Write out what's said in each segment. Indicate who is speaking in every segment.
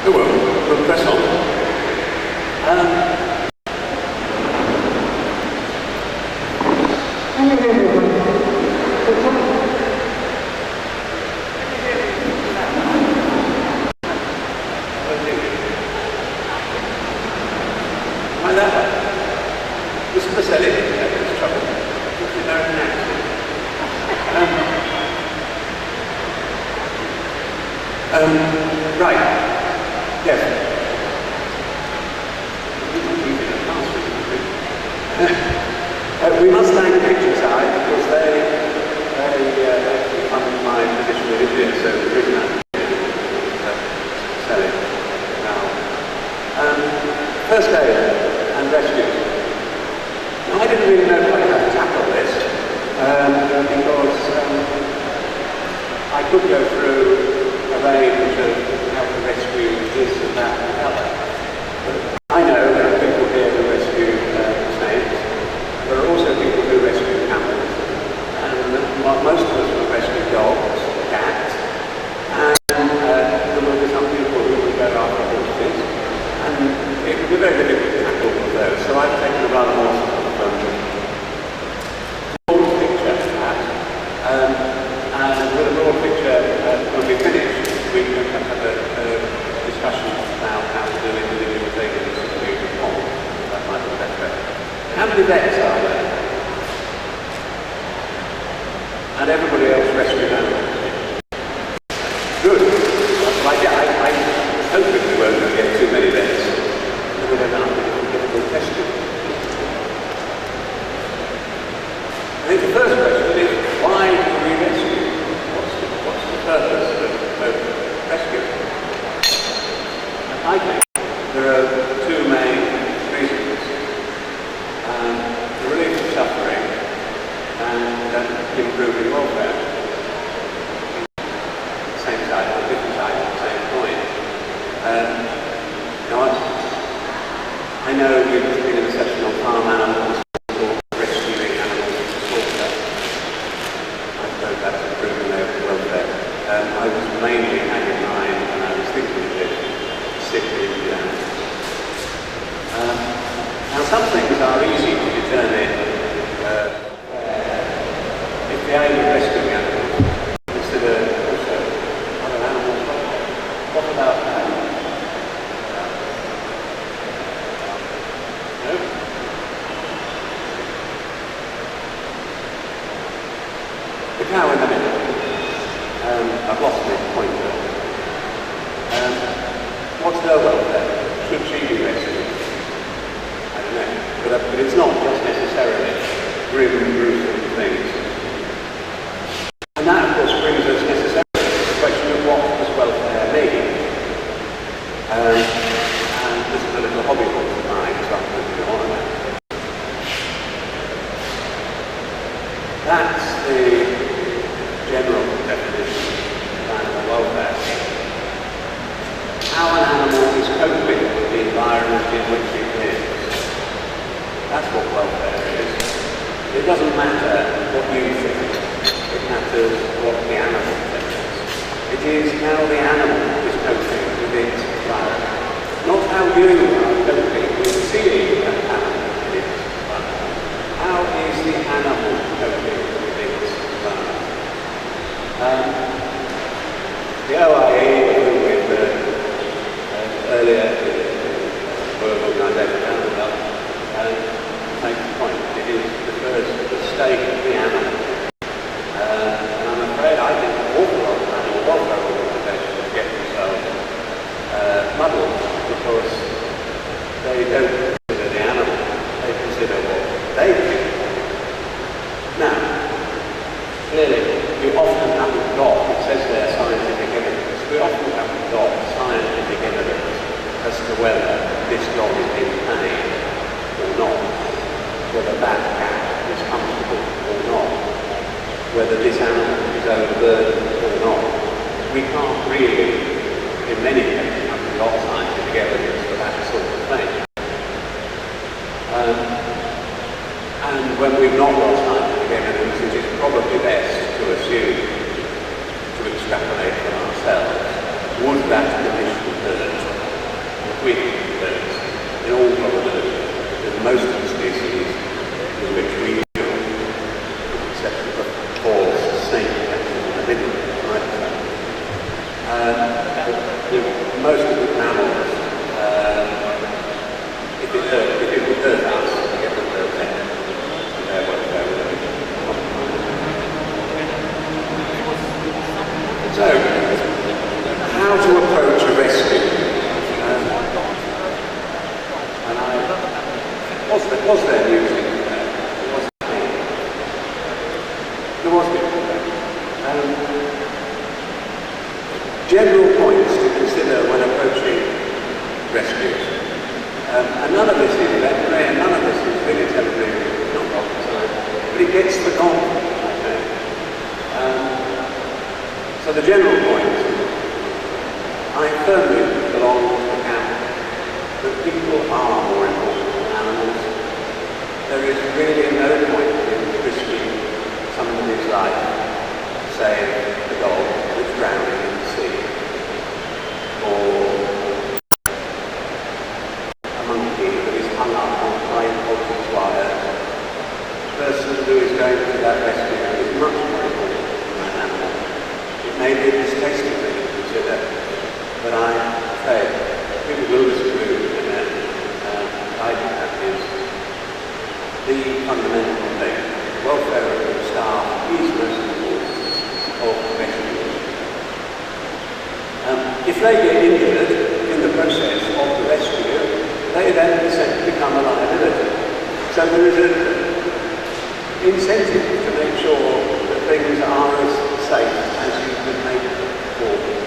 Speaker 1: Oh well, we'll press on. Like that way. This is pathetic, this trouble. It's an American accent. Right. Yes. We must thank Picture Side because they funded my position in India, so there is an selling now. First aid and rescue. Now, I didn't really know quite how to tackle this because I could go through a range of how to rescue this and that and the other. But I know there are people here who rescue snakes. There are also people who rescue camels. And most of us will rescue dogs, cats, and there will be some people who will go after horses. And it would be very difficult to tackle all of those. So I've taken a rather more broad picture of that. And with a broad picture, when we finish, we can have a discussion about how to do individual things and do reform. That might be better. How many vets are there? And everybody else rescued animals? Good. Well, I hope we won't get too many vets. Because they're not difficult rescue. I think the first question is, why do we rescue? What's the purpose of rescue? I think there are two main reasons. The relief of suffering and improving welfare. Same side, or different side, same point. Now, I know we've just been in a session on farm animals, rescuing animals from slaughter. I suppose that's improving their welfare. I was mainly having in mind when I was thinking of this, sick India. Now, some things are easy to determine if the aim of rescuing animals is consider also other animal welfare. What about that? No? The cow in the middle. I've lost my pointer. What's her welfare? Should she be rescued? I don't know. But it's not just necessarily grim and gruesome things. And that, of course, brings us necessarily to the question of what does welfare mean? And this is a little hobby horse of mine, so I'm going to go on about it. That's the general definition of animal welfare. How an animal is coping with the environment in which it lives. That's what welfare is. It doesn't matter what you think, it matters what the animal thinks. It is how the animal is coping with its environment. Not how you are coping with seeing an animal in its environment. How is the animal coping with its environment? The OIE, with earlier World Organisation Animal Health, makes the point. It refers to the state of the animal. And I'm afraid I think an awful lot of animal welfare organisations get themselves muddled because they don't consider the animal, they consider what they think. Now, clearly, you often haven't got, it says there, scientific evidence, we often haven't got scientific evidence as to whether this dog is in pain or not, whether that cat is comfortable or not, whether this animal is overburdened or not. We can't really, in many cases, haven't got scientific evidence for that sort of thing. And when we've not got scientific evidence, it is probably best to assume, to extrapolate from ourselves, would that condition hurt? with birds in all probability. And most of the species in which we deal, except for false snake catchers in the middle, right? Most of the mammals, if it would hurt us, we get them hurt there. And they're what they're really. So, how to approach a rescue? And was there music there? Was there? There was music there. General points to consider when approaching rescues. And none of this is veterinary, and none of this is really television, not rocket science, but it gets the goal, I think. So the general point, I firmly belong to the camp that people are more important than animals. There is really no point in risking somebody's life to save the dog that's drowning in the sea, or a monkey that is hung up on high voltage wire. The person who is going to that rescue is much more important than that animal. It may be a distasteful thing to consider, but I say people will disagree with me, and I think that is the fundamental thing. Welfare of the staff is most important of rescues. If they get injured in the process of the rescue, they then become a liability. So there is an incentive to make sure that things are as safe as you can make them for them.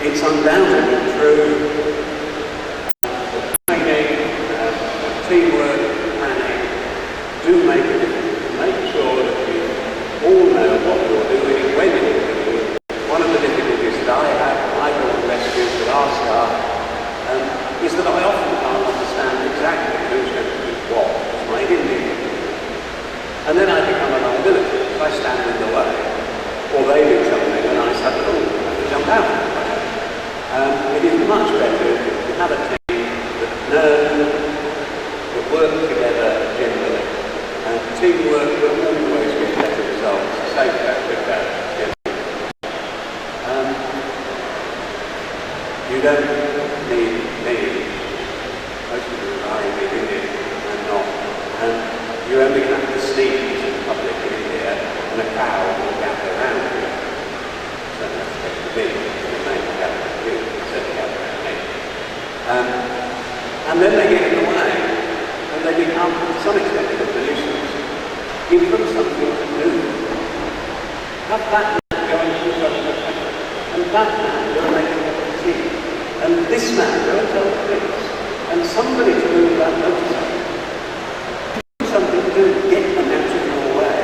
Speaker 1: It's undoubtedly true. Training, teamwork, planning do make a difference. Make sure that you all know what you're doing, when you're doing it. One of the difficulties that I have when I go on rescues with our staff is that I often can't understand exactly who's going to do what. It's my Indian. And then I become a liability if I stand in the way. Or they do something and I suddenly have to jump out. It is much better to have a team that learn, that work together generally. And teamwork will always get better results. Safer, quicker, generally. You don't need me. Most of you are in India and not. And you only have to sneeze in public in India and a crowd will gather around you. So that's the case with me. You may not gather around you, but certainly gather around me. And then they get in the way, and they become, to some extent, a nuisance. Give them something to do. Have that man go and do something, and that man go and make a cup of tea, and this man go and tell the police, and somebody to move that motorcycle. Something to do, get them out of your way.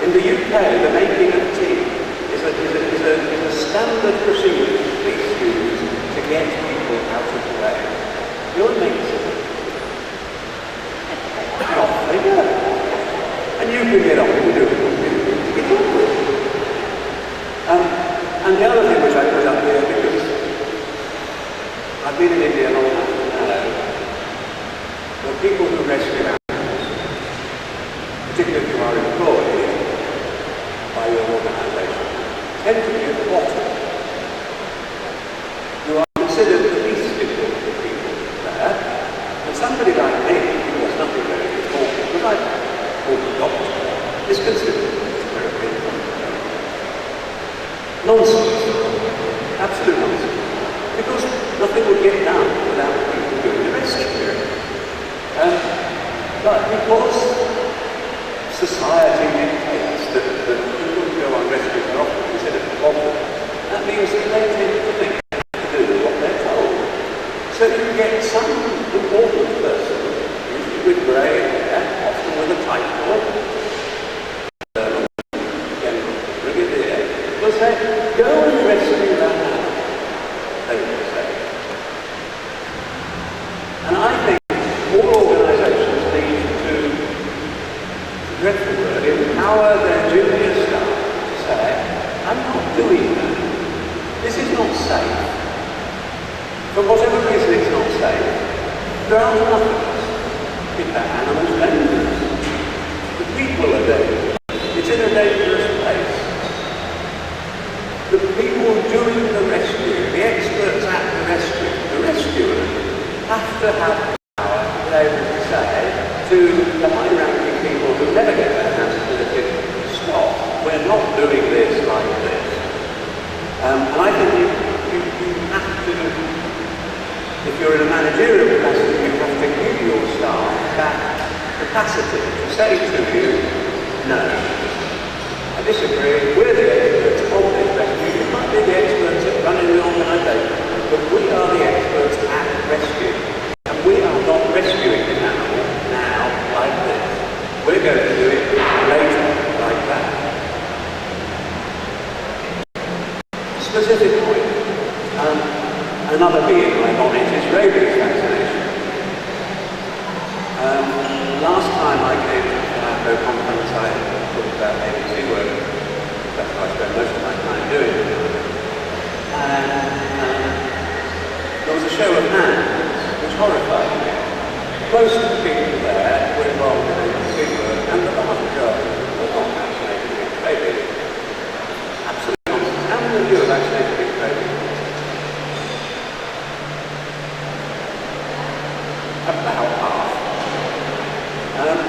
Speaker 1: In the UK, the making of tea is a standard procedure police use to get people out of the way. You'll make it. And off they go. And you can get on with doing what you do to get on with it. And the other thing which I put up here, because I've been in India long enough to know that people who rescue animals, particularly if you are employed by your organisation, tend to be at the bottom. You are considered the least important people there, and somebody like me, who has nothing very important, because I call the doctor, is considered very important. Nonsense. Absolute nonsense. Because nothing would get done without people doing the rescue. But because society dictates that people who go on rescues are often considered the bottom, that means that they tend to think to do what they're told. So you get some important person, usually with grey hair, often with a title, general, brigadier, will say, go and rescue that animal, they will say. And I think all organisations need to, dreadful word, empower their junior staff to say, I'm not doing that. are nothings if that animal's dangerous. The people are dangerous. It's in a dangerous place. The people doing the rescue, the experts at the rescue, the rescuers, have to have power to be able to say to the high-ranking people who never get their hands dirty, stop, we're not doing this like this. And I think you have to, if you're in a managerial capacity, you have to give your staff that capacity to say to you, no, I disagree, we're the experts on this rescue, you might be the experts at running the organisation, but we are the experts at rescue. And we are not rescuing the animal now like this. We're going to do it later like that. Specific point. Another being like on it is rabies vaccination. Last time I came to the conference, I talked about ABC work. That's what I spend most of my time doing. And there was a show of hands which horrified me. Most of the people there were involved in ABC work, and the vast majority were not vaccinated against rabies. Absolutely nonsense. How many of you are vaccinated against rabies? About half.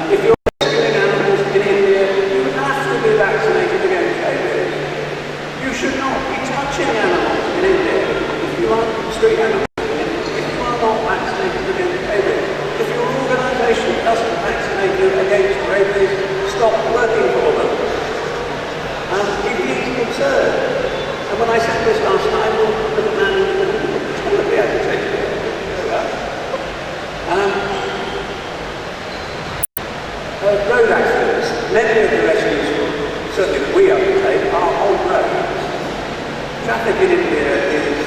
Speaker 1: If you're rescuing animals in India, you have to be vaccinated against rabies. You should not be touching animals in India if you are street animals. If you are not vaccinated against rabies. If your organisation doesn't vaccinate you against rabies, stop working for them. It is absurd. And when I said this last time, the man was terribly agitated. Road accidents. Many of the rescues, certainly that we undertake, are on roads. Traffic in India is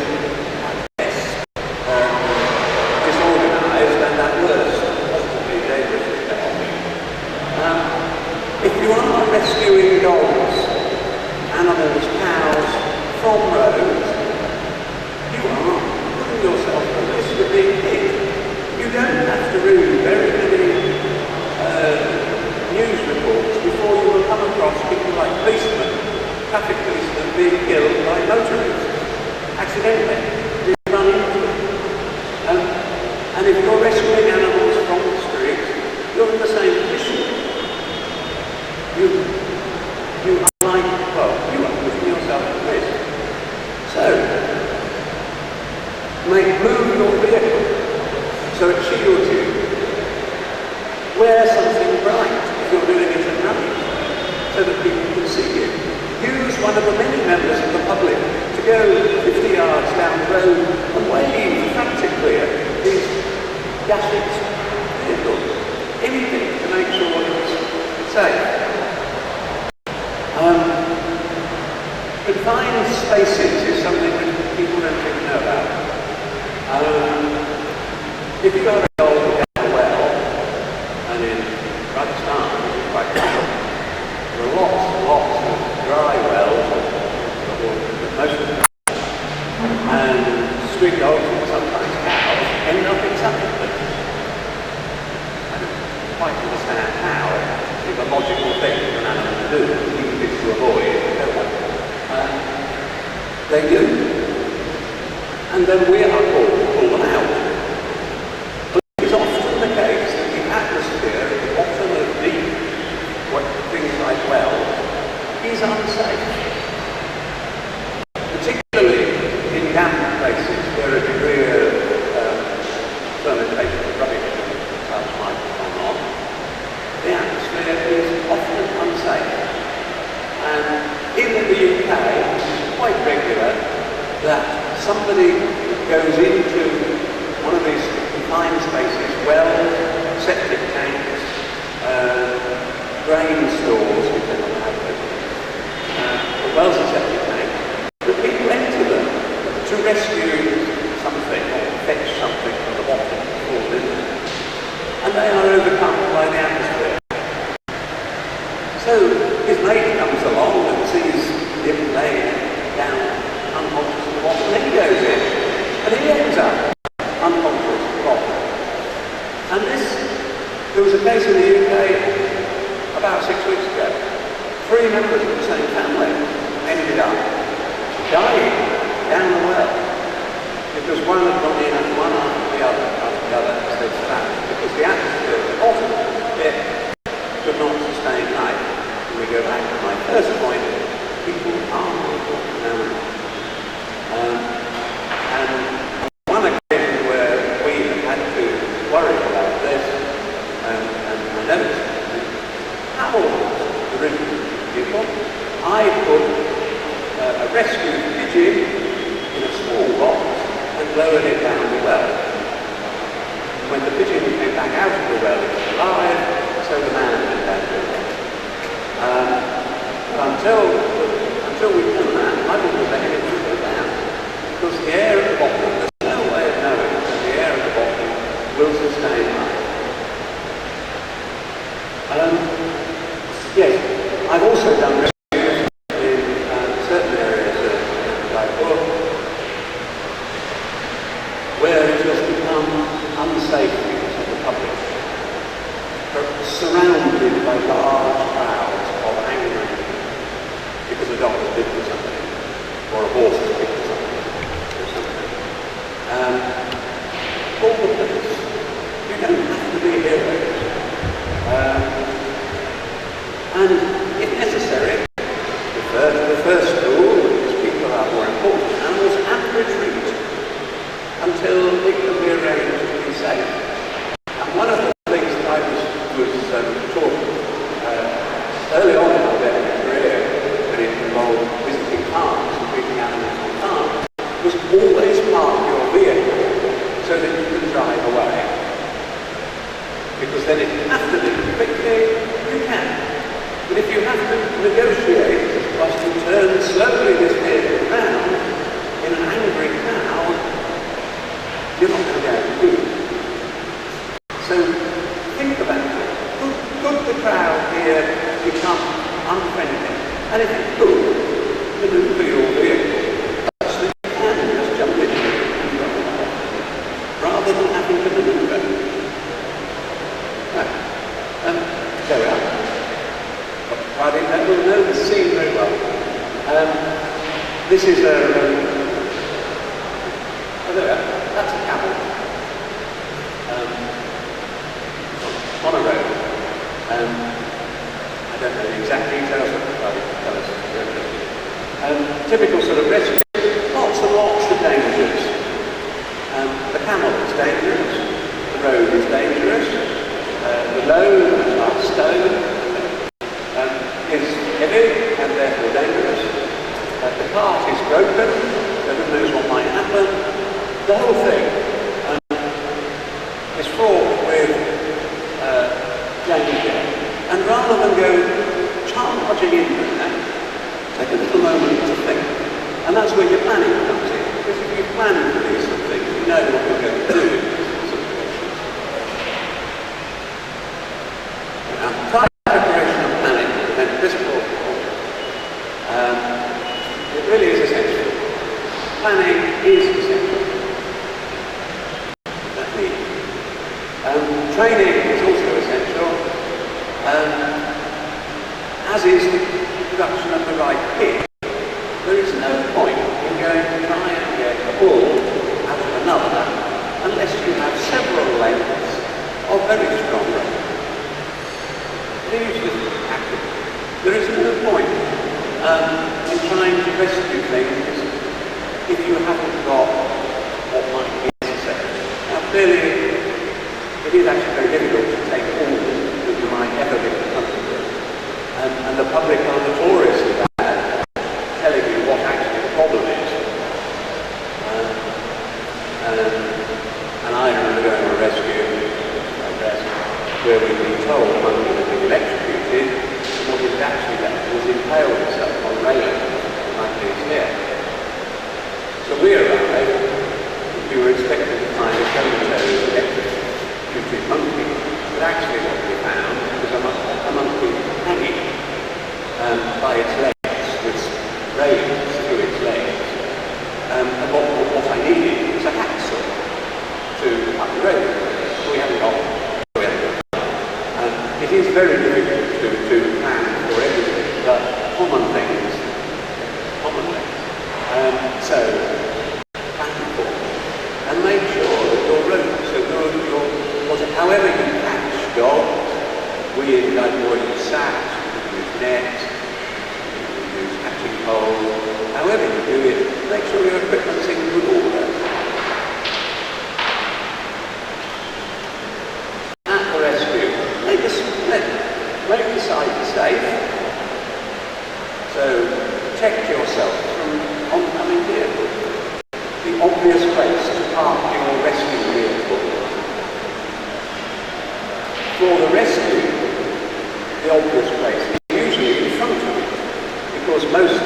Speaker 1: less disorganised and at worst possibly dangerously chaotic. If you are rescuing dogs, animals, cows from roads, you are putting yourself at risk of being hit. You don't have to read very many news reports before you will come across people like policemen, traffic policemen being killed by motorists, accidentally, being run into them. And if you're rescuing animals from the street, you're in the same position. You are like, well, you are putting yourself at risk. So, move your vehicle so it shields you. Wear something bright if you're doing it at night, so that people can see you. Use one of the many members of the public to go 50 yards down the road and wave frantically at these gashed vehicles. Anything to make sure it's safe. Confined spaces is something that people don't really know about. If you go street dogs and sometimes cows end up in something. I don't quite understand how. It's a logical thing for an animal to do, even if to avoid. They do. And then we are called to pull them out. But it's often the case that the atmosphere at the bottom of deep, things like wells, is unsafe. Particularly in damp places where a degree of fermentation of rubbish might have gone on, the atmosphere is often unsafe. And in the UK, it's quite regular that somebody goes into one of these confined spaces, wells, septic tanks, grain stores, which they don't have those, wells and septic tanks, that people enter them to rescue something or fetch something from the bottom before dinner. And they are overcome by the atmosphere. So his mate comes along and sees him laying down unconscious at the bottom, and he goes in, and he ends up unconscious at the bottom. There was a case in the UK about 6 weeks ago. 3 members of the same family ended up dying down the well because one had gone in and one after the other as they sat, because the atmosphere at the bottom bit could not sustain life. And we go back to my first point, people are important. And one occasion where we had to worry about this, and I noticed how the original people, I put a rescue pigeon in a small box and lowered it down the well. When the pigeon came back out of the well, it was alive, so the man went down to it. Until we've done that, I wouldn't have let anything go down. Because the air at the bottom, there's no way of knowing that the air at the bottom will sustain life. Yes, I've also done rescues in certain areas of Jaipur where it has become unsafe for the public, surrounded by large crowds of angry people because a dog has bitten somebody, or a horse has bitten somebody, or something. All the police, you don't have to be heroes. And if necessary, refer to the first rule, because people are more important, animals have to retreat until it can be arranged to be safe. And one of the things that I was taught early on in my veterinary career, when it involved visiting farms and meeting animals on farms, was always park your vehicle so that you can drive away. Because then if you have to leave quickly, you can. But if you have to negotiate whilst you turn slowly this vehicle around in an angry crowd, you're not going to be able to do it. So think about it. Could the crowd here become unfriendly? And if it could, maneuver your vehicle such that you can just jump into it and drive away, rather than having to maneuver. There we are. I think that will know the scene very well. This is a... oh, there we are. That's a camel. On a road. I don't know the exact details, but I'll tell us. Typical sort of rescue. Lots and lots of dangers. The camel is dangerous. The road is dangerous. The load, like stone, is heavy and therefore dangerous. The cart is broken, so who knows what might happen. The whole thing is fraught with danger. And rather than go charging in there, take a little moment to think. And that's where your planning comes in. Because if you plan for these sort of things, you know what you're going to do in these situations. Now, preparation and planning, and this it really is essential. Planning is essential. That means training is also essential, as is the production of the right kit. There is no point in going to try and get a bull out of another unless you have several lengths of very strong rope. There is no point in trying to rescue things if you haven't got what might be necessary. Now clearly, it is actually very difficult to take all that you might ever be confronted with. And the public are notoriously bad at telling you what actually the problem is. And I remember going on a rescue, where we'd been told one would have been electrocuted, and what he'd actually done was impale himself on railings like these here. So we arrived, we were expecting to find a comatose electrocuted monkey, but actually what we found was a monkey hanging by its legs, with railings through its legs. And what I needed was a hacksaw to cut the railing. We hadn't got is very difficult to plan for everything, but common things. So, plan for and make sure that your routes are good, however you catch dogs, we like more use sacks, you use nets, you use catching poles, however you do it, make sure your equipment's in good order. At the rescue, make the site safe. So protect yourself from oncoming vehicles. The obvious place to park your rescue vehicle. For the rescue, the obvious place is usually in front of it, because most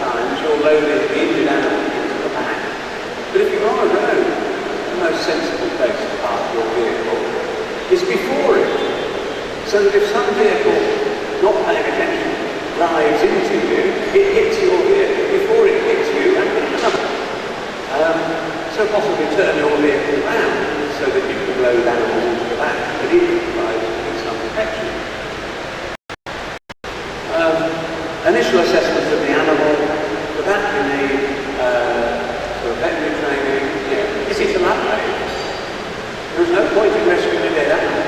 Speaker 1: times you're loading the injured animal into the back. But if you're on a road, the most sensible place to park your vehicle is before it, so that if some vehicle, not paying attention, drives into you, it hits your vehicle before it hits you and another. So possibly turn your vehicle around so that you can load animals into the back, but even provides with some protection. Initial assessment of the animal, for that you need sort of veterinary training. Is it a lab mate? There is no point in rescuing a dead animal.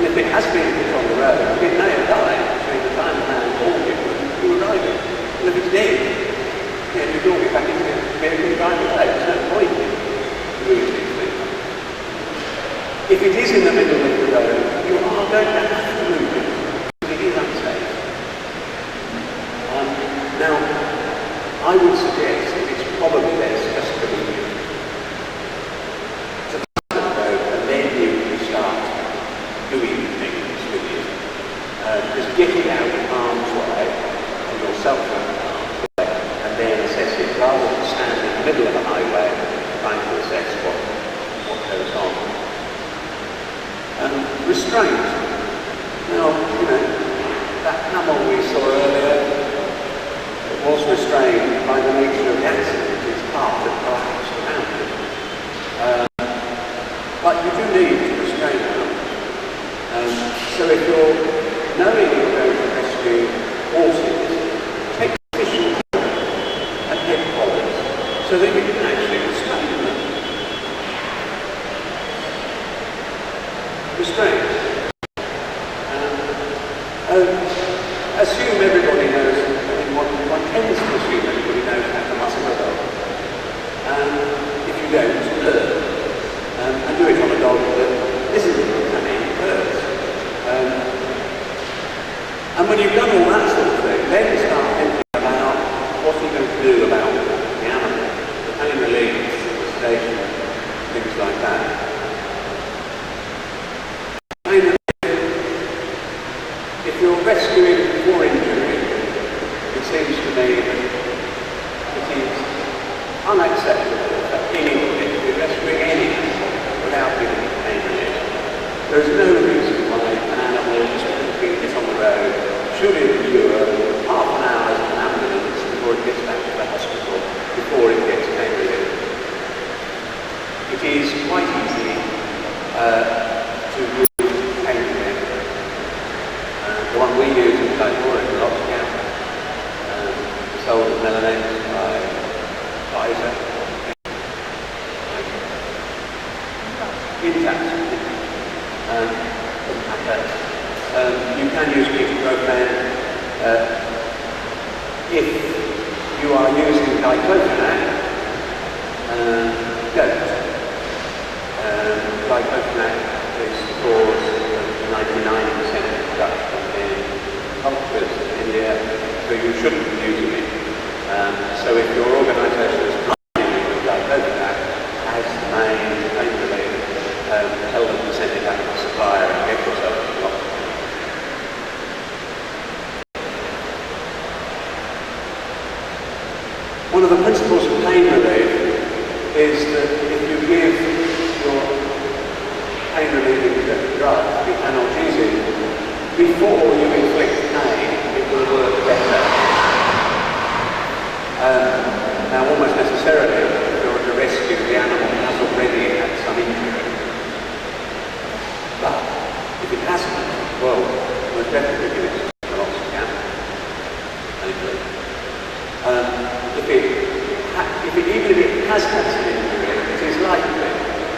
Speaker 1: And if it has been put on the road, it may have died between the time the man called you and you were riding. And if it's dead, you draw it back into the vehicle and drive away. There's no point in doing these things. If it is in the middle of the road, you are going to have to move it. It is unsafe. Now, I would suggest that it's probably best just to leave it to the side of the road and then you can start doing things with it. Just get it out of harm's way and yourself out of harm's way and then assess it rather than stand in the middle of the highway trying to assess what goes on. Restraint. Now, that camel we saw earlier was restrained by the nature of the accident. Its heart had collapsed around it. But you do need to restrain animals. So if you're knowing you're going to rescue horses, take official and head collars so that you can actually restrain them. Restraint. Assume everybody knows. One tends to assume everybody knows how to muscle a dog. If you don't, learn. And do it on a dog that isn't coming first. And when you've done all that sort of thing, then start thinking about what you're going to do about the animal, the pain relief, the sedation, things like that. Pain relief, if you're rescuing for injury, it seems to me that it is unacceptable that anybody to be rescuing any animal without giving it pain relief. There is no reason why an animal just being hit on the road should endure half an hour as an ambulance before it gets back to the hospital, before it gets pain relief. It is quite easy to use pain relief. The one we use in California is Loxcam. Sold at Melanated by Pfizer. Intact. You can use ketoprofen. If you are using diclofenac, don't. Diclofenac is the cause of 99% reduction in ulcers in India, so you shouldn't be using it. So if your organisation is not using diclofenac as the main pain relief, tell them to send it back to the supplier and get yourself a doctor. One of the principles of pain relief is that if you give your pain relieving drug, the analgesic, before you inflict pain, it will work better. Now, almost necessarily, if you're to rescue, the animal has already had some injury. But if it hasn't, well, even if it has had some injury, it is likely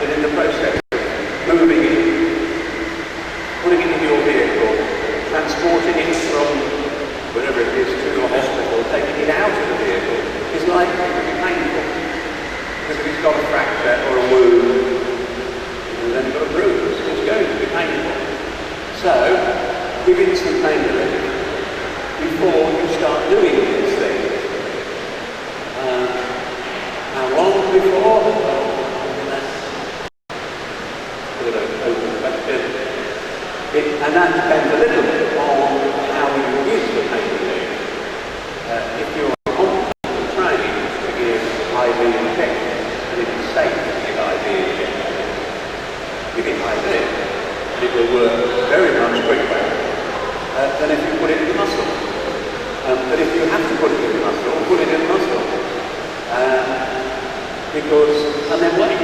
Speaker 1: that in the process of moving it, putting it in your vehicle, transporting it from wherever it is to a hospital, taking it out of the vehicle, is likely to be painful. Because if it's got a fracture or a wound, and then you've got a bruise, it's going to be painful. So, give it some pain relief before you start doing these things. How long before? Well, that's a bit of an open question. And that depends a little bit on how you use the pain relief. If you're competent and trained to give IV injections, and it is safe to give IV injections, give it IV, and it will work very much quicker than if you put it in the muscle. But if you have to put it in the muscle, put it in the muscle. And then wait.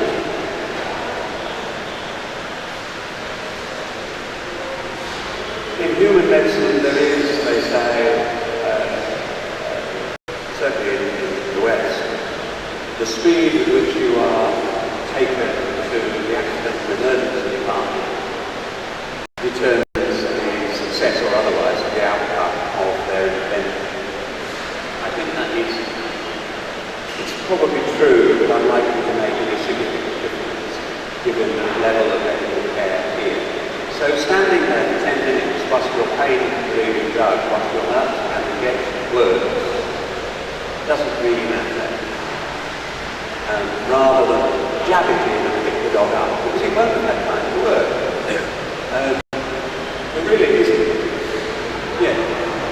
Speaker 1: In human medicine there is, they say, certainly in the West, the speed with which you are taken to the accidental emergency department determines the success or otherwise of the outcome of their intervention. I think that it's probably true, but unlikely to make any significant difference given the level of medical care here. So standing there for 10 minutes whilst your pain-relieving drug, whilst your nuts and injection works, doesn't really matter. Rather than jab it in and pick the dog up, because it won't have time to work. There really isn't. Yeah,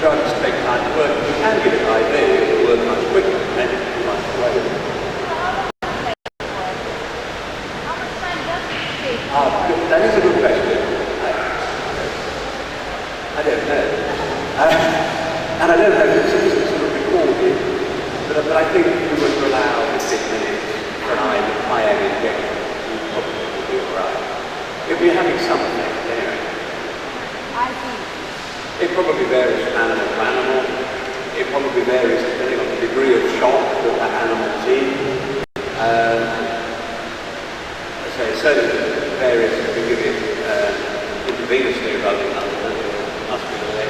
Speaker 1: drugs take time to work. You can give it IV, it will work much quicker, and then you might get away with it. That is a good question. I don't know. And I don't know if it's sort of recorded, but I think if you were to allow 15 minutes for an IM injection, you probably would be alright. You'll be having some effect anyway.
Speaker 2: I think.
Speaker 1: It probably varies from animal to animal. It probably varies depending on the degree of shock that that animal's in. Certainly varies if you give it intravenously rather than muscularly.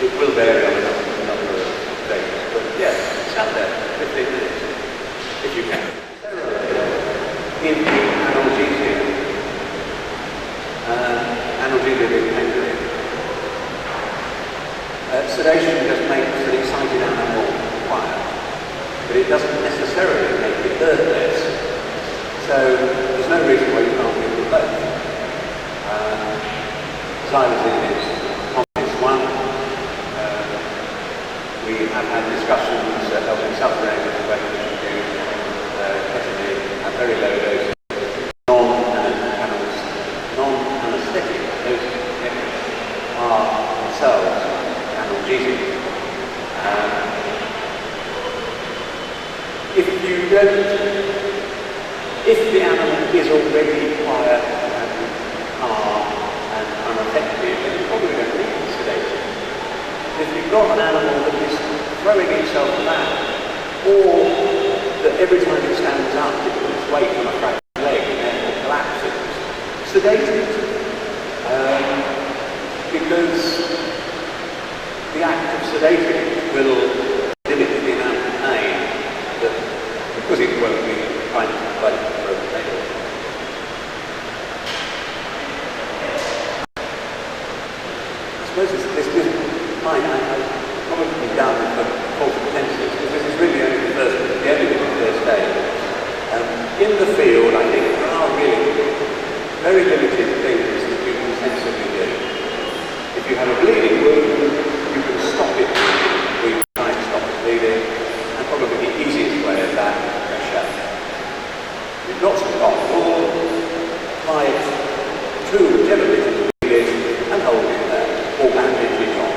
Speaker 1: It will vary on a number of things. But yeah, stand there 15 minutes if you can. In the analgesia, analgesia being pain relief. Sedation just makes an excited animal quiet, but it doesn't necessarily make it hurt less. So there's no reason why you can't give them both. Xylazine is obvious one. We have had discussions helping suffering with whether we should use ketamine at very low doses, non-anesthetic doses are themselves analgesic. If the animal is already quiet and calm and unaffected, then you probably don't need sedation. If you've got an animal that is throwing itself about, or that every time it stands up it puts weight on a fractured leg and therefore collapses, sedate it. Because the act of sedating will limit the amount of pain that, because it won't be trying to play for a table. I suppose this is fine. I've probably done for full pretenses, because this is really only the first day. In the field, I think there are really very limited things that you can sensibly do. If you have a bleeding wound, you can stop it bleeding. We try to stop it bleeding, and probably the easiest way of that is pressure. You've got some cotton wool, apply it to whichever bit is bleeding, and hold it there, or bandage it on.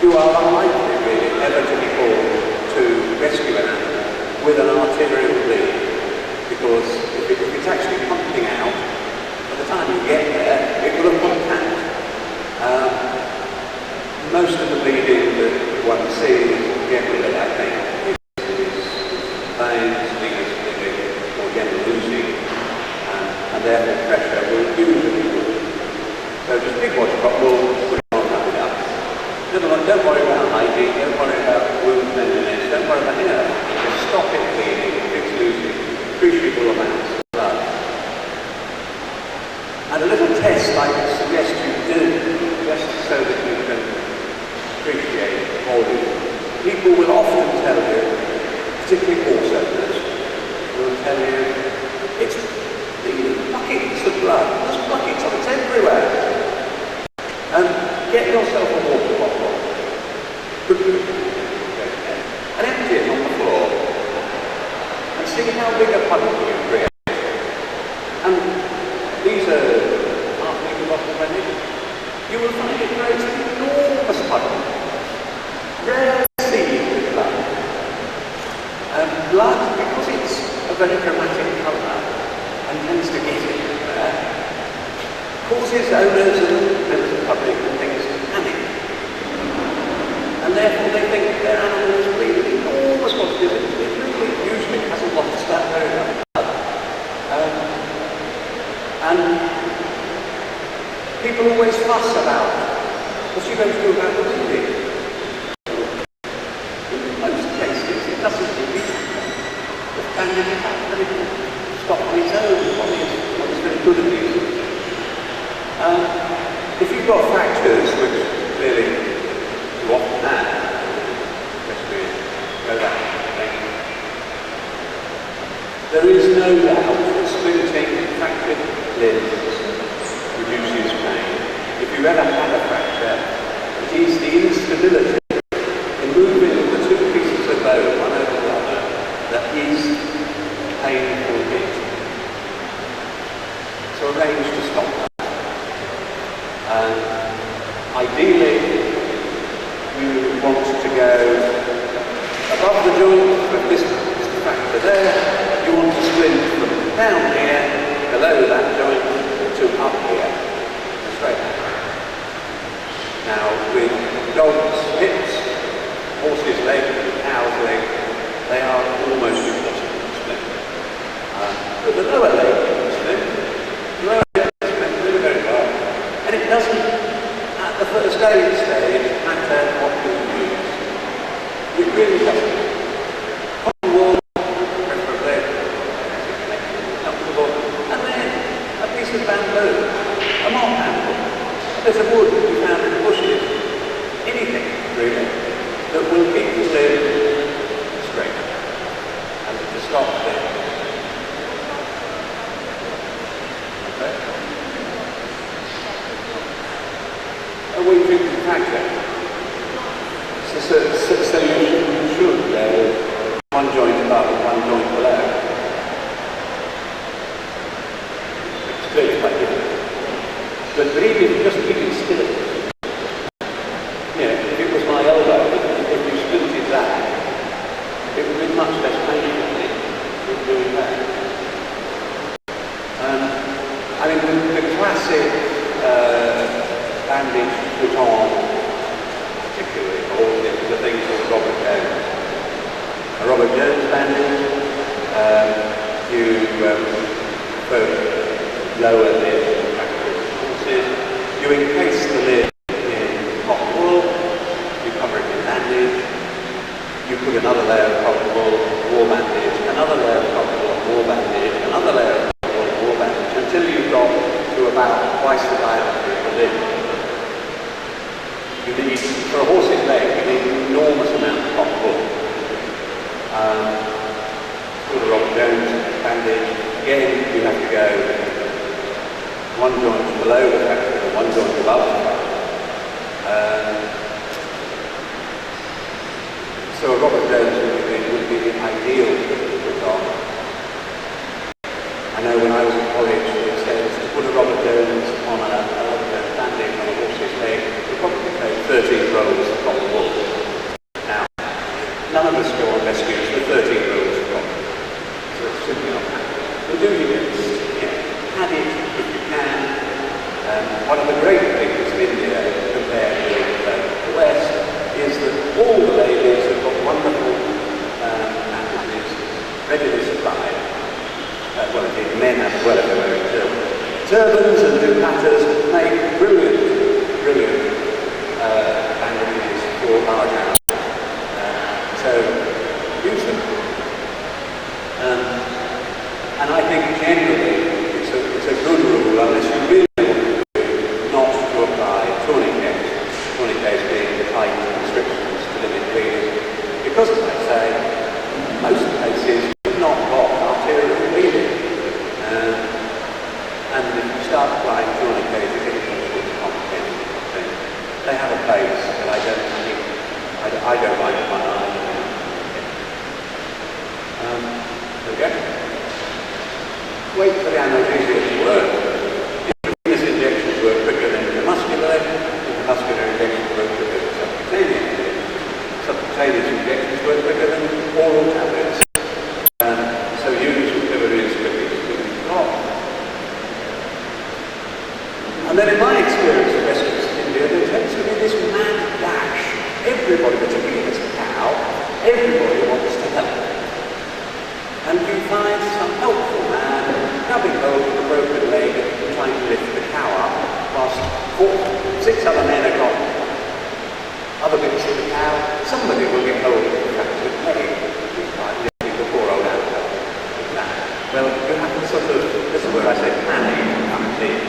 Speaker 1: You are unlikely really ever to be called to rescue an animal with an arterial bleed, because if it's actually pumping out, by the time you get there, it will have pumped most of the bleeding that one sees generally, I think, is veins, venous bleeding, or general losing, and therefore pressure will usually work. So just big water drop will put it on nothing else. Don't worry about hygiene, don't worry about wound cleanliness, don't worry about any of that. Just stop it bleeding, it's losing appreciable amounts of blood. And a little test I would suggest you do, just so that you can appreciate the volume. People will often tell you, particularly horse owners, will tell you it's the buckets of blood, there's buckets of it everywhere. Get yourself a water bottle and empty it on the floor and see how big a puddle you create. And these are half-litre bottles, I think. You will find it creates an enormous puddle. Rarely seen with blood. Blood, because it's a very dramatic colour and tends to get everywhere, causes owners and members of the public and things to panic. And therefore they think their animal is bleeding enormous quantities. It really usually hasn't lost that very much blood. And people always fuss about what you're going to do about the bleeding. In most cases it doesn't really happen. The bandage is happening, it will stop on its own, what is very good of you. If you've got fractures, which clearly you often have, especially go back to the thing, there is no doubt that splinting fractured limbs reduces pain. If you've ever had a fracture, it is the instability in moving the two pieces of bone one over the other that is a painful bit. So arrange to stop that. Ideally, you want to go above the joint from this fracture there. You want to splint from down here, below that joint, to up here, straight out. Now, with dogs' hips, horses' legs, cows' legs, they are almost impossible to splint. With the lower leg, you can splint. The lower leg is splint really very well. And it doesn't, at the first aid stage, matter what you use. It really doesn't. Cotton wool, preferably, comfortable, and then a piece of bamboo, a mop handle, a bit of wood that you found in the bushes, anything really that will keep the limb straight and to stop there. Okay? A weak fracture. So you should go one joint above and one joint below. It's clearly quite difficult. But even just keeping still, if it was my elbow, if you splinted that, it would be much less painful than doing that. I mean, the classic bandage put on, particularly for horses, is a thing called Robert Jones. A Robert Jones bandage, for lower limb fractures horses, you encase the limb in cotton wool, you cover it in bandage, you put another layer of cotton wool, war bandage, another layer of cotton wool, war bandage, another layer of cotton wool, war bandage, until you've got to about twice the diameter of the limb. You need, for a horse's leg, you need an enormous amount of cotton wool. For the Robert Jones bandage, again, you have to go one joint below the fracture and one joint above the fracture. So a Robert Jones would be the ideal thing to put on. I know when I was at college, it said to put a Robert Jones on a Robert Jones bandage on a horse's leg, it probably take 13 rolls of cotton wool. Now, none of us go on rescues with 13 rolls of cotton. So it's simply not happening. But do your best. Add it if you can. One of the great things in India compared with the way Turbans and dupatters make brilliant bandages for large animals. So use them. And I think generally it's a good rule, unless you really want to do, not to apply tourniquets. Tourniquets being the tight restrictions to limit bleeding. Because, as I say, in most cases you've not got arterial bleeding. And if you start applying tourniquets, you get into all sorts of complicated things. They have a place, but I don't like one either. Okay? Wait for the analgesia to work. Intravenous injections work quicker than intramuscular. Intramuscular injections work quicker than subcutaneous. Subcutaneous injections work quicker than oral tablets. So use whatever it is quickly as you've got. And then in my experience in West India, there tends to be this mad dash. Everybody, particularly if it's a cow, everybody wants to help. And you find some helpful man grabbing hold of the broken leg and trying to lift the cow up, whilst 6 other men have got other bits of the cow. Somebody will get hold of the fractured leg, like lifting the poor old animal. Well, you have to sort of, this is where I say planning comes in.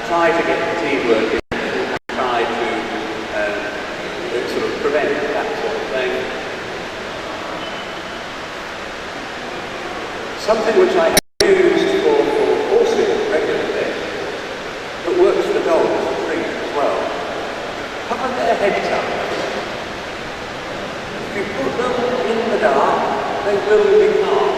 Speaker 1: Try to get the teamwork in and try to sort of prevent that sort of thing. Something which I have used for horses regularly, that works for dogs and trees as well. Cover their heads up. If you put them in the dark, they will be calm.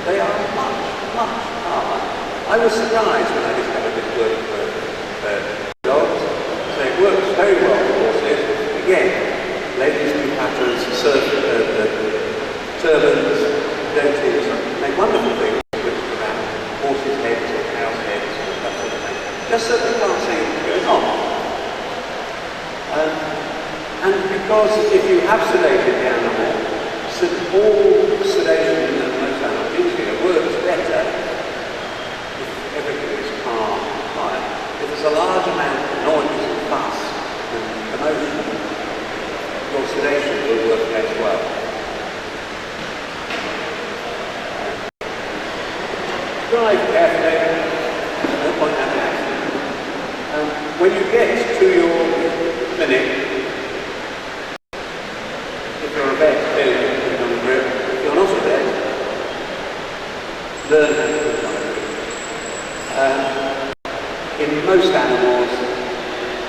Speaker 1: They are much calmer. I was surprised when I discovered this worked for dogs. So it works very well for horses. Again, ladies do patterns, turbans, dentists, make wonderful things which around horses' heads or cows' heads or that sort of thing. Just so they can't see what's going on. And because if you have sedated the animal, all sedation in most analgesia works better if everything is calm and quiet. If there's a large amount of noise and fuss and commotion, your sedation will work less well. Drive carefully, no point having an accident. When you get to your clinic, if you're a vet, clearly put it on the grip. If you're not a vet, learn how to put it on the grip. In most animals,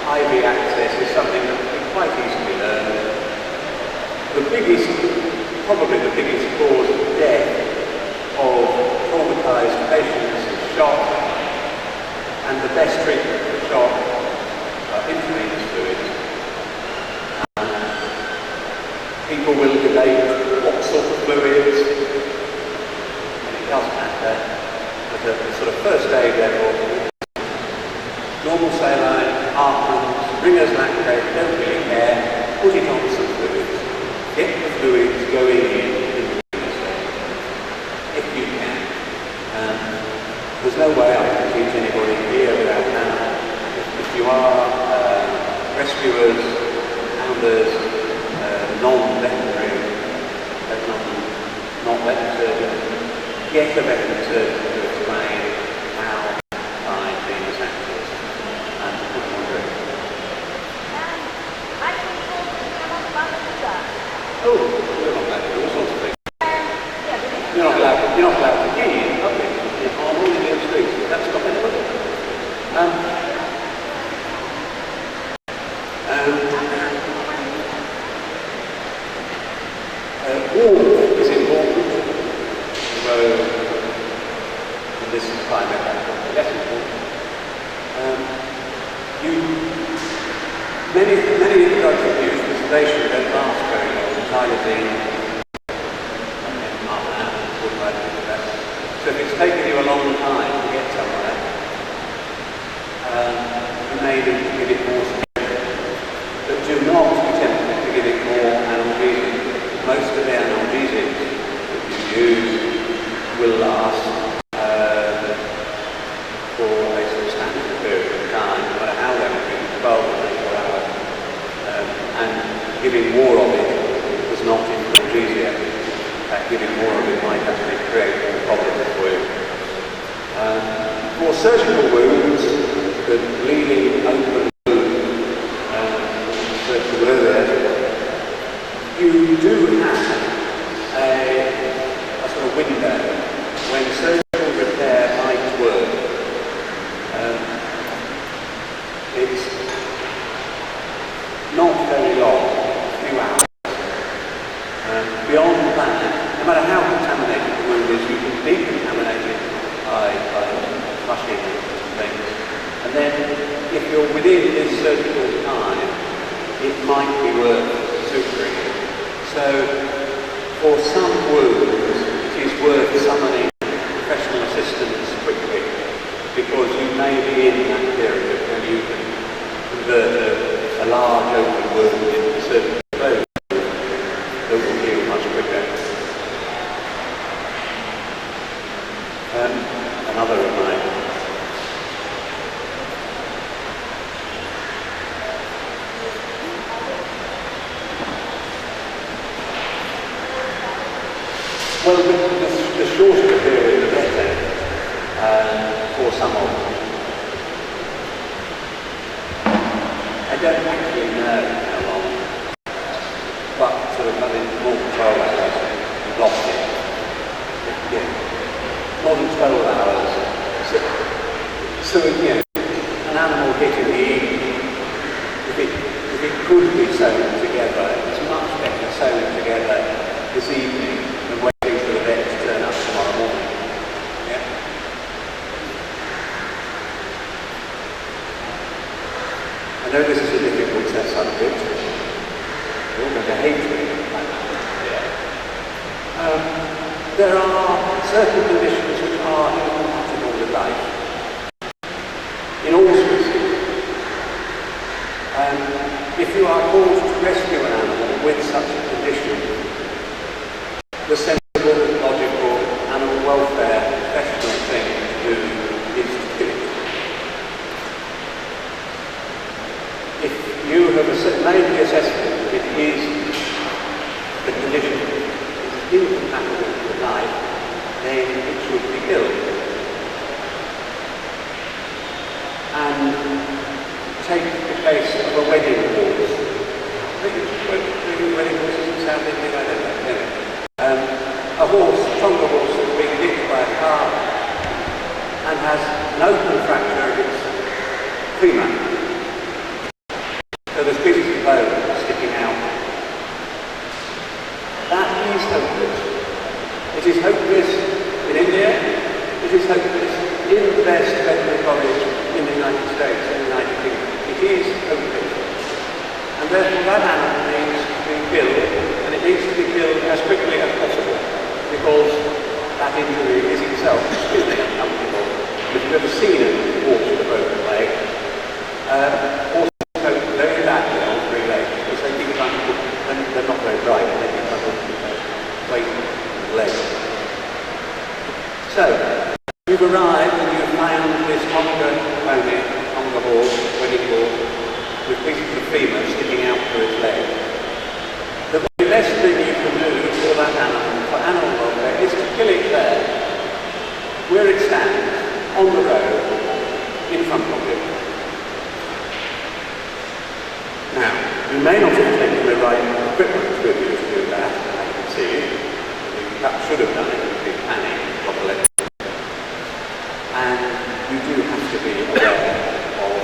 Speaker 1: IV access is something that can be quite easily learned. Probably the biggest cause of death of traumatized patients is shock, and the best treatment for shock are intravenous fluids. People will debate what sort of fluids, and it doesn't matter. At the sort of first aid level, normal saline, Hartmann's, Ringer's lactate, don't really care, put it on some fluids. Get the fluids going in if you can. There's no way I can teach anybody here without that. If you are rescuers, hounders, non-veterinary, not veterinary surgeons, get a veterinary surgeon to explain how to find these actors and to put them on drink.
Speaker 2: I can talk about that.
Speaker 1: Oh, you're not allowed to do all sorts of things.
Speaker 2: Yeah,
Speaker 1: You're not allowed to pee in public on all the streets. That's not anybody. Warmth is important, although in this climate that's less important. Many drugs that use for sedation don't last very long. Xylazine, so if it's taken you a long time to get somewhere, you may need to give it more sedation. But do not be tempted to give it more analgesic. Most of the analgesics that you use will last leading open room, referred to earlier, you do have a sort of window when surgical repair might work. It's not very long, a few hours. Beyond that, no matter how contaminated the wound is, you can decontaminate it by flushing things. And then, if you're within this surgical time, it might be worth suturing. So, for some wounds, it is worth summoning professional assistance quickly, because you may be in that period when you can convert a large open wound into surgical closure that will heal much quicker. Another of mine. Well, the shorter the period, the better for some of them. I don't actually know how long, but sort of more than 12 hours, I've lost it. Yeah. More than 12 hours. So you know, an animal hit in the evening, if it could be sewn together, it's much better sewn together this evening than waiting for the vet to turn up tomorrow morning. Yeah? I know this is a difficult subject. You're all going to hate me. There are certain conditions which are incompatible with life in all species. If you are called to rescue an animal with such a condition, the sensible, logical, animal welfare professional thing to do is to kill it. If you have made the assessment that it is the condition is incompatible with life, then it should be killed. And take the case of a wedding horse. I think it's wedding horses in South India, I don't know. Anyway. A horse, a stronger horse, has been hit by a car and has an open fracture of its femur. So there's pieces of bone sticking out. That is hopeless. It is hopeless in India. It is hopeless in the best veterinary college in the United States, in the United Kingdom. It is hopeless. And therefore that animal needs to be killed, and it needs to be killed as quickly as possible, because that injury is itself extremely uncomfortable. If you've ever seen a horse with a broken leg, horses cope very badly on 3 legs, because they keep running, and they're not very bright, and they keep running weight on the legs. So, you've arrived and you've found this Tonga pony, Tonga horse, wedding horse, with pieces of femur sticking out through its leg. The very best thing you can do for that animal, for animal welfare, is to kill it there, where it stands, on the road, in front of you. Now, you may not have taken the right equipment with you to do that, I can see. You perhaps should have done it if you panicked properly. And you do have to be aware of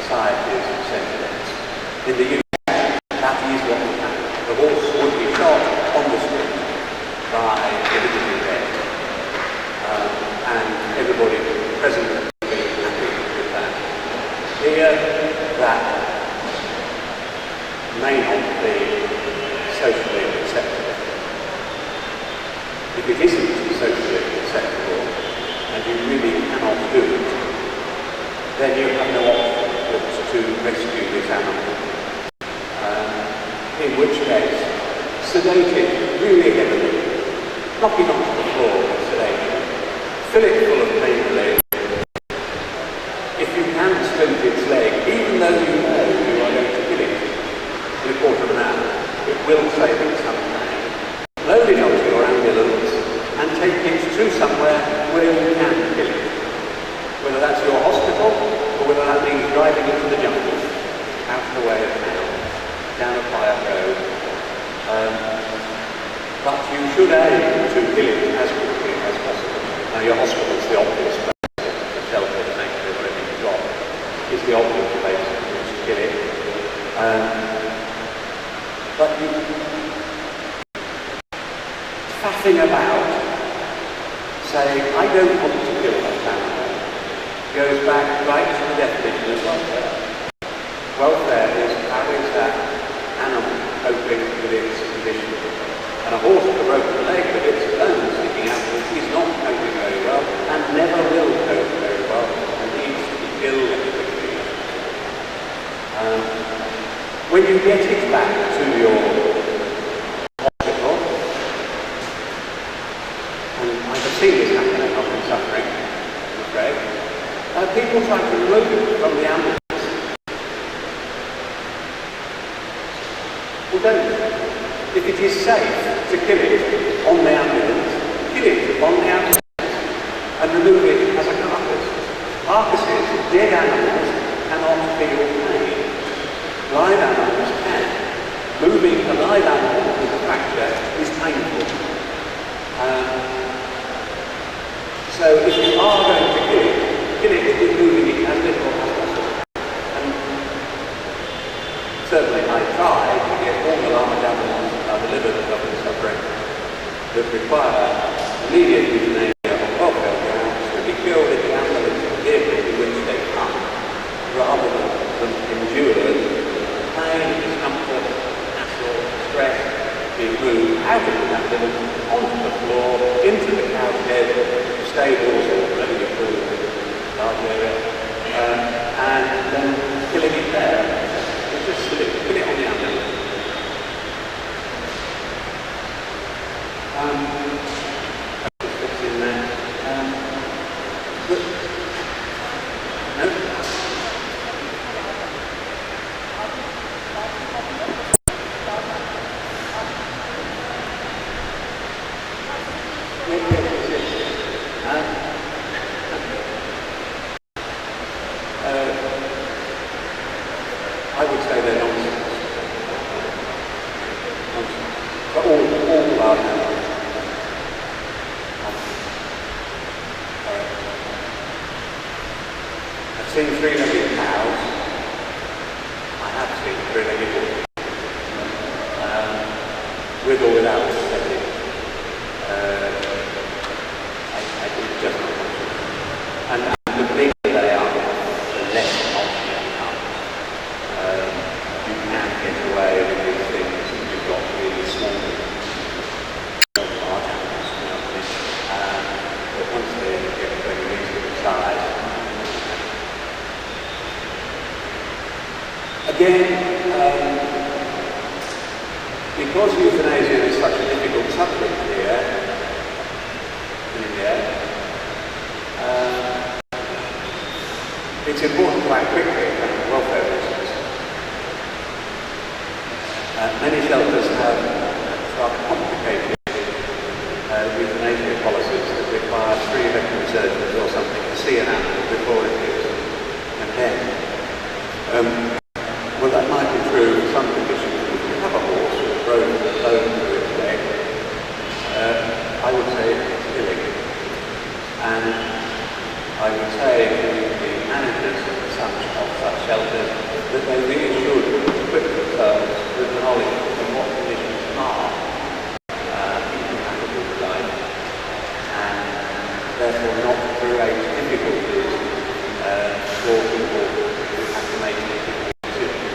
Speaker 1: society's sentiments. In the UK, that is what would happen. The horse would be shot on the street by a visiting vet, and everybody present would be happy with that. Here, that may not be socially acceptable. If it isn't socially acceptable, and you really cannot do it, then you have no option but to rescue this animal. In which case, sedate it really heavily, knock it onto the floor with sedation, fill it full of pain relief. If you can splint its leg, even though you know you are going to kill it in a quarter of an hour, it will save it some time. Load it onto your ambulance and take it to somewhere where you can kill it. Whether that's your driving into the jungle, out of the way of town, down a quiet road. But you should aim to kill it as quickly as possible. Now your hospital is the obvious place, the shelter, the sanctuary, whatever you've got, is the obvious place in which to kill it. But you faffing about, saying, I don't want to kill that animal, goes back right to the definition of welfare. Welfare is how is that animal coping with its condition. And a horse with a broken leg with its bones sticking out is not coping very well and never will cope very well and needs to be killed quickly. When you get it back to your hospital, and I can see this happening, I've been suffering, I'm afraid, people try to remove it from the ambulance. Well, don't. If it is safe to kill it on the ambulance, kill it on the ambulance and remove it as a carcass. Carcasses, dead animals, cannot feel pain. Live animals can. Moving a live animal with a fracture is painful. So if you are going to kill it with moving it as little as possible. And certainly I try to get all the large animals delivered to government suffering that require immediate euthanasia on welfare grounds to be killed in the ambulance vehicle in which they come, rather than endure pain, discomfort, hassle, stress, being moved out of the ambulance, onto the floor, into the cow shed, stables, or whatever you call it, large area, and then killing it there. It's just kill it on the ambulance. What's in there? No? I would say they're nonsense. But all are nonsense. I've seen three-legged cows. I have seen three-legged horses. With or without aesthetic. I think just not much. And the bigger they are, the less option they are. You can get away with these things if you've got really small, large animals. But once they get very reasonable size, again, because euthanasia is such a difficult subject here in India, it's important to act quickly for welfare reasons. Many shelters have rather complicated euthanasia policies that require 3 veterinary surgeons or something to see an animal before it is condemned. Well, that might be true in some conditions. If you have a horse with a broken bone through its leg, I would say it's killing. And I would say to the managers of such shelters that they really should equip themselves with knowledge of what conditions are incompatible with life, and therefore not create difficulties for people who have to make difficult decisions.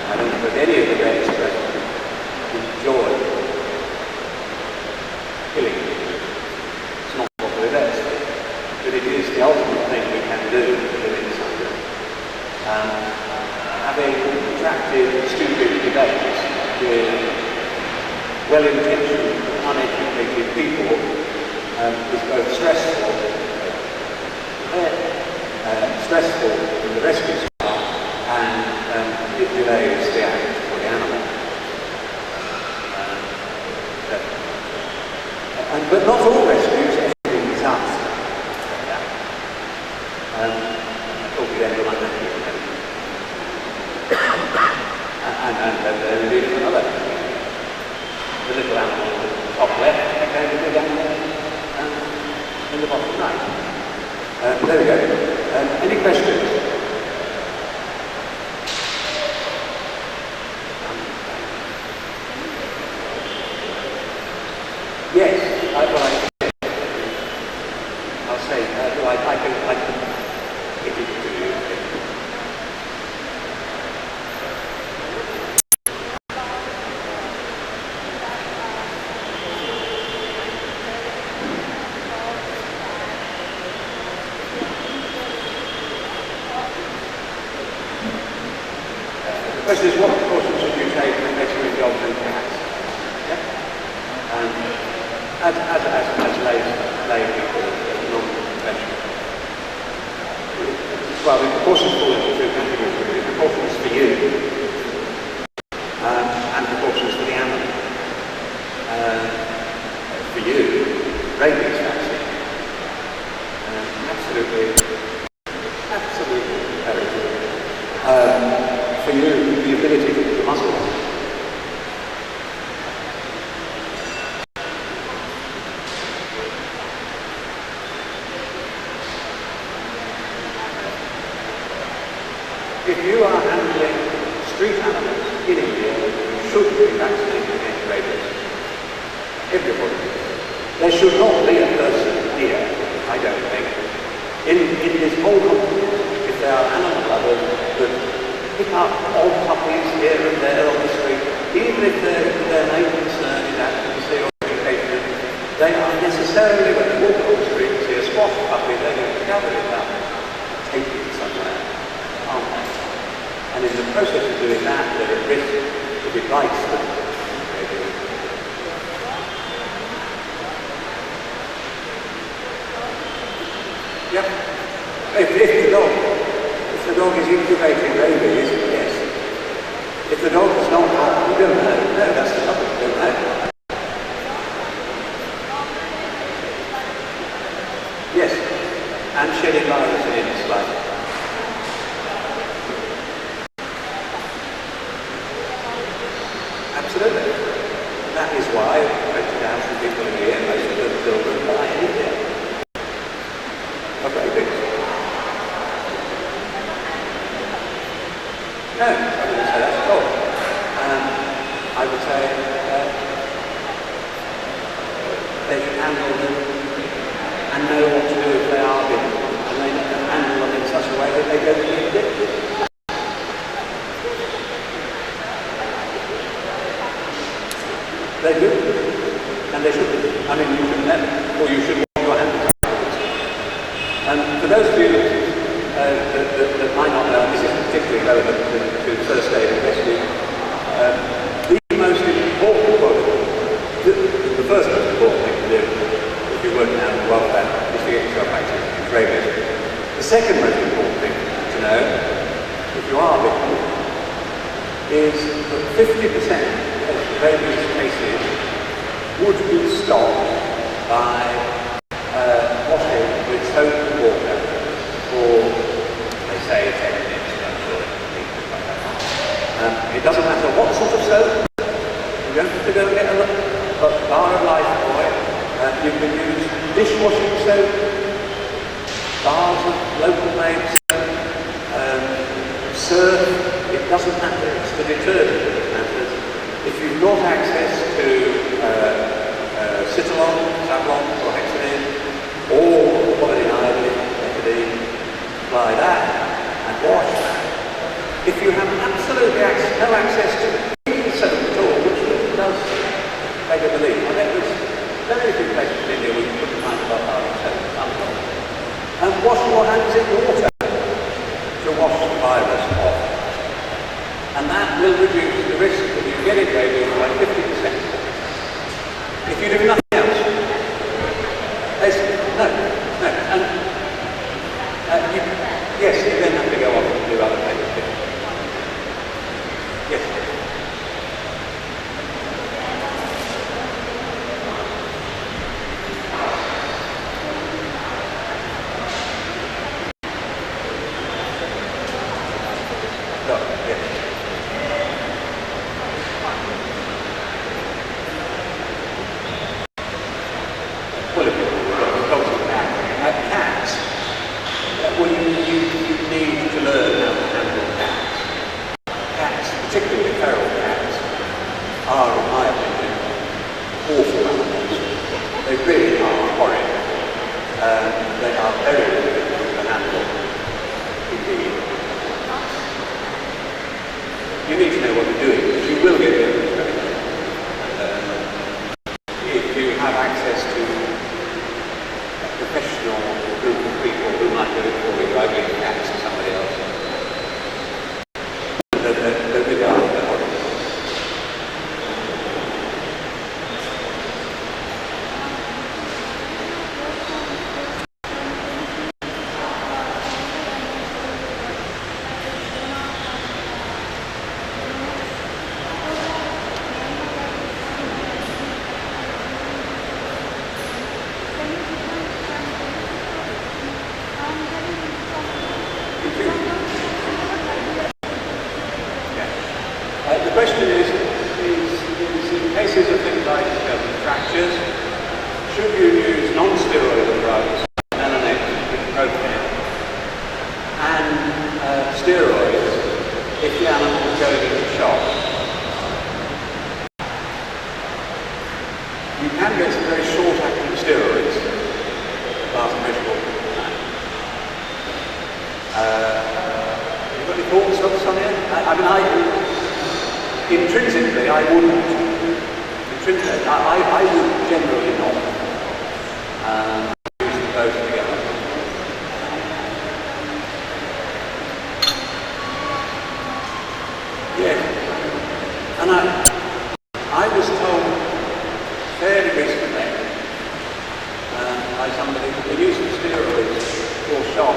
Speaker 1: I don't know if any of the vets present enjoy killing people. It's not what we're vets, but it is the ultimate thing we can do to limit suffering. Having attracted stupid debates with well-intentioned, uneducated people is both stressful in the rescue staff and it delays the act for the animal. But not all rescues end in disaster. I thought we'd end on that. then there it is another. The little animal in the top left became the big animal in the bottom right. There we go. Any questions? Yes, I'll say, I can give it to you. The question is, what precautions should you take when measuring dogs and cats? Yeah? As lay people, non-professional. Well, the precautions fall into two categories. The precautions for you and precautions for the animal. For you, rabies vaccine. Absolutely imperative. For you, the ability to put the muscle on. If you are handling street animals in India, you should be vaccinated against rabies. Everybody. There should not be a person here, I don't think, in this whole continent, if there are animal lovers that pick up odd puppies here and there on the street, even if their main concern is advocacy or education, they are necessarily, when they walk on the street and see a squash puppy, they're going to gather it up, take it somewhere, aren't they? And in the process of doing that, they're at risk if it bites them. Yep. If the dog is incubating rabies, yes. If the dog is not, you don't know. No, that's the problem. You don't know. Yes. And shedding virus in its life. Absolutely. That is why 20,000 people a year, most of them children, die in India. Okay, big. No, I wouldn't say that's at all. I would say they should handle them and know what to do if they are bitten, and they handle them in such a way that they don't get addicted. They do, and they should. I mean, you should never, or you should wash your hands. And for those of you that might not know, and this is particularly relevant to first aid and rescue, the most important, the first most important thing to do if you're working out in welfare is to get yourself vaccinated against rabies. The second most important thing to know, if you are bitten, is that 50% rabies cases would be stopped by washing with soap and water for, they say, 10 minutes. It doesn't matter what sort of soap. You don't have to go and get a bar of Lifebuoy. You can use dishwashing soap, bars of local made soap, surf. It doesn't matter. It's the detergent that matters. If you've got access to Citalon, Savlon, or Hexadine, or quality iodine, Ethidine, apply that and wash that. If you have absolutely no access to any soap at all, which does take a belief, I mean, there's very few places in India where you put the kind of soap, and wash your hands in water to wash the virus off. And that will reduce the risk of you getting rabies by 50%. If you do nothing else, no. And yes, you then have to go off and do other things. Yes. No, yes. if the animal is going into shock, you can get some very short-acting steroids that last a very short time. Have you got any thoughts on Sonia? Intrinsically, I wouldn't. Intrinsically, I would generally not use them both together. Yeah, and I was told fairly recently by somebody that the use of steroids for shock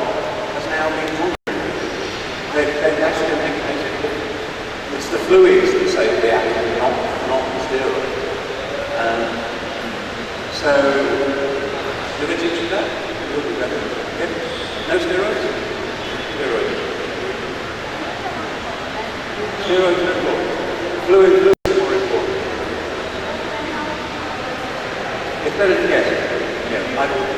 Speaker 1: has now been tolerated. They've actually indicated that it's the fluids that save the animal, not the steroid. So, do they teach you that? It would be better. Yeah. No steroids? Steroids. Steroids are important. Fluids are more important. It's better to guess. Yeah, I would.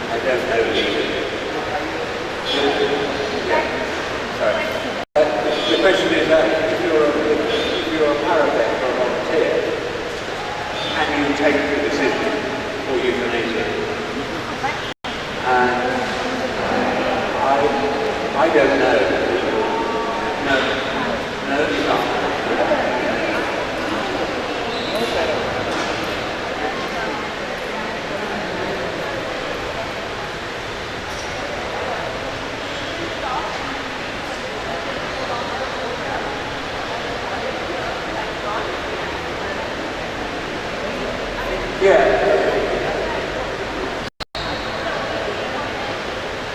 Speaker 1: I don't know either. Yeah. Sorry. The question is if you're a parapet or a volunteer, can you take the decision for euthanasia? And I don't know. No, you can't. Yeah.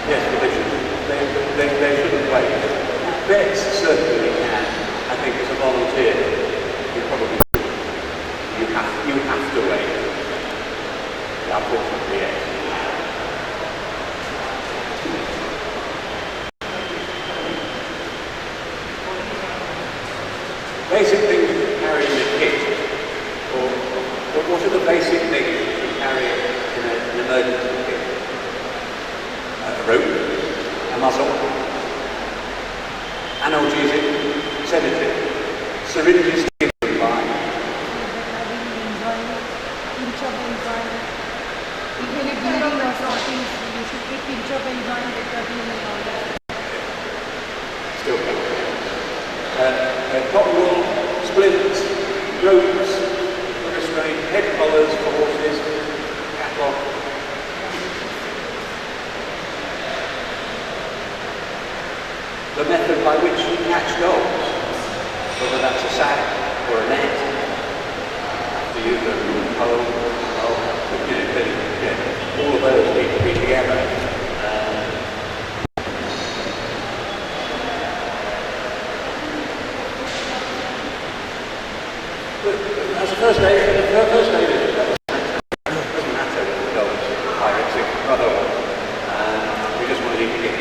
Speaker 1: Yes, but they shouldn't wait. Vets certainly can. I think as a volunteer, you probably you have to wait. Unfortunately, yes. Basic things you carry in a kit, or what are the basic things you carry in an emergency kit? A rope, a muzzle, analgesic, sedative, syringes to give them by.
Speaker 2: Pinch of enzyme. Even if bleeding or something, you should take pinch of enzyme with the and all that.
Speaker 1: Still coming. Cotton wool, splints, ropes, restraint, head collars for horses, cattle. The method by which you catch dogs, whether that's a sack or a net, to use a pole, all of those need to be together. As a first aid, it doesn't matter if the dog's hypoxic or otherwise. We just want to keep it there.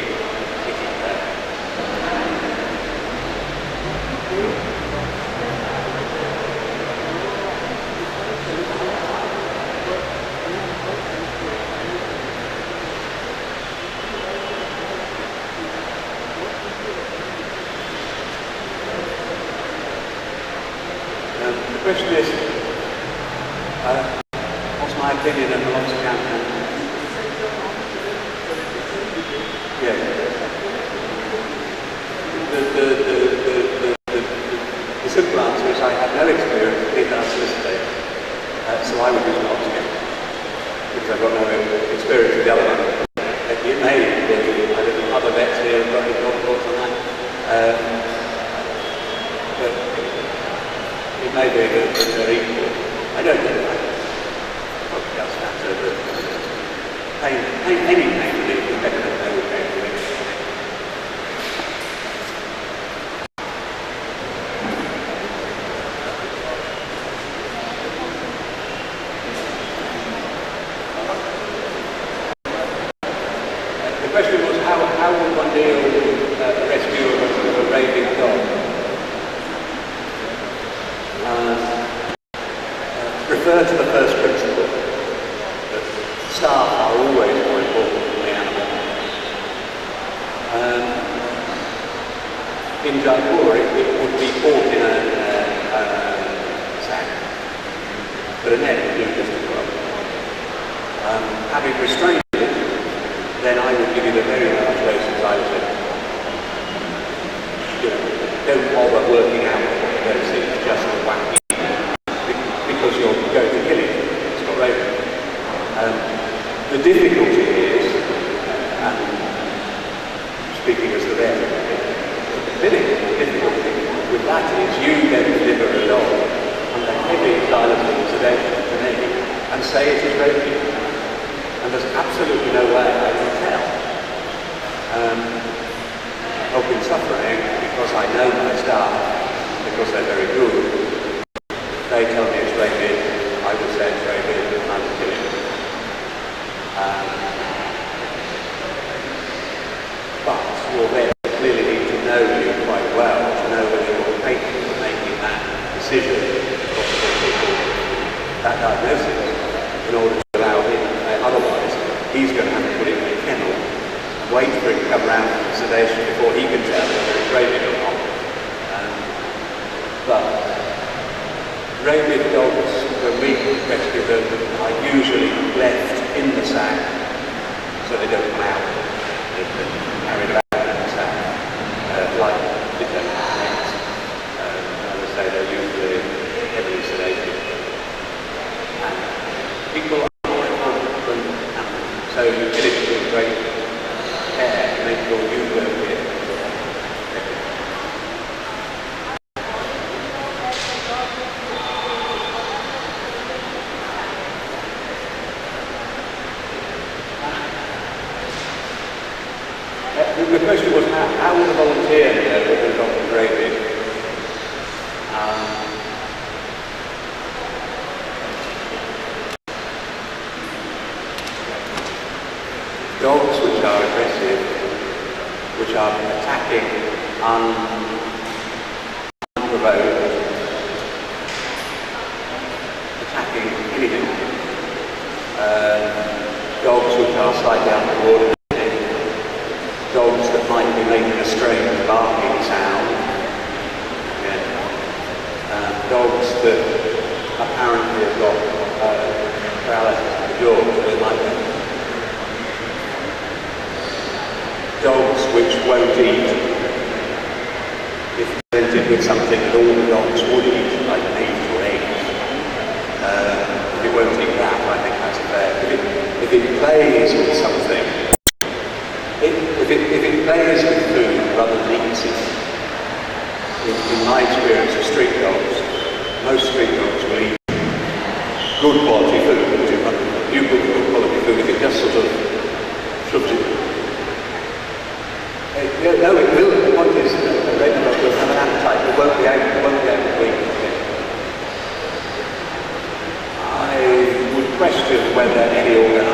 Speaker 1: The question is, what's my opinion of the loss of campaign? Yeah. The simple answer is I have no experience with being unsolicited, so I would use lots of because I've got no experience with the other one. It may be, I don't know, other vets here have got any thoughts on that. But it may be that they're equal. I don't know that. Probably does matter, but any pain relief is better than no pain relief. like poor, it would be bought in a sack. But a net would do just as well. Having restrained it, then I would give it a very large dose of xylitol. Don't bother working out those things just to whack it, because you're going to kill it. It's got rodent. The difficulty is, and speaking as the vet, the difficulty with that is you then deliver a dog under heavy xylitol sedation to me and say it is rodent. And there's absolutely no way I can tell. I've been suffering because I know my staff, because they're very good. They tell me it's rabid, I would say it's rabid, and I would kill it. But your vet clearly need to know you quite well, to know whether you're capable of making that decision, that diagnosis, in order to allow him. Otherwise, he's going to have to put it in a kennel, wait for it to come around from sedation before he can tell whether it's rabid or not. But rabid dogs, when we rescue them, are usually left in the sack so they don't come out. They're carried about in the sack, like detective. As I say, they're usually heavily sedated. And people are more important than animals. So you kill it with great care to make sure you work with it. The question was, how would a volunteer know whether a dog was rabid? Dogs which are aggressive, which are attacking unprovoked, attacking anything. Dogs which are slightly uncoordinated. Dogs that might be making a strange barking sound. Dogs that apparently have got paralysis of the jaw, so they might be. Dogs which won't eat if presented with something that all the dogs would eat, like meat or eggs. If it won't eat that, I think that's fair. If it plays with something, if it plays with food rather than eats it, in my experience of street dogs, most street dogs will eat good quality food, good quality food, if it just sort of shoves it. No, it will. The point is that a red dog will have an appetite, but won't be able to eat it. I would question whether any organisation